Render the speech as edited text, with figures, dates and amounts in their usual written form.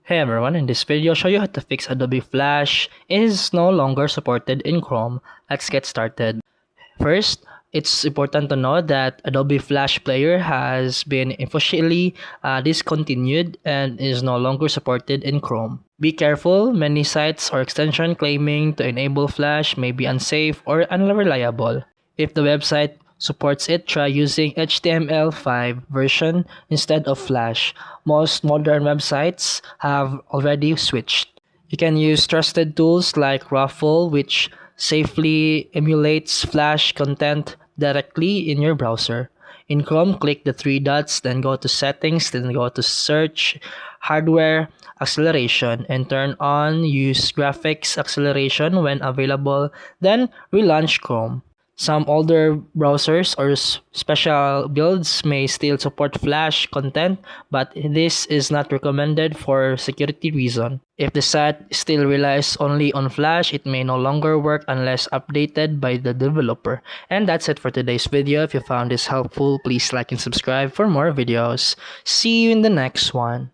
Hey everyone, in this video I'll show you how to fix Adobe Flash is no longer supported in Chrome. Let's get started. First, it's important to know that Adobe Flash Player has been officially discontinued and is no longer supported in Chrome. Be careful, many sites or extensions claiming to enable Flash may be unsafe or unreliable. If the website supports it, try using HTML5 version instead of Flash. Most modern websites have already switched. You can use trusted tools like Ruffle, which safely emulates Flash content directly in your browser. In Chrome, click the three dots, then go to Settings, then go to Search, Hardware, Acceleration, and turn on Use Graphics Acceleration when available, then relaunch Chrome. Some older browsers or special builds may still support Flash content, but this is not recommended for security reasons. If the site still relies only on Flash, it may no longer work unless updated by the developer. And that's it for today's video. If you found this helpful, please like and subscribe for more videos. See you in the next one.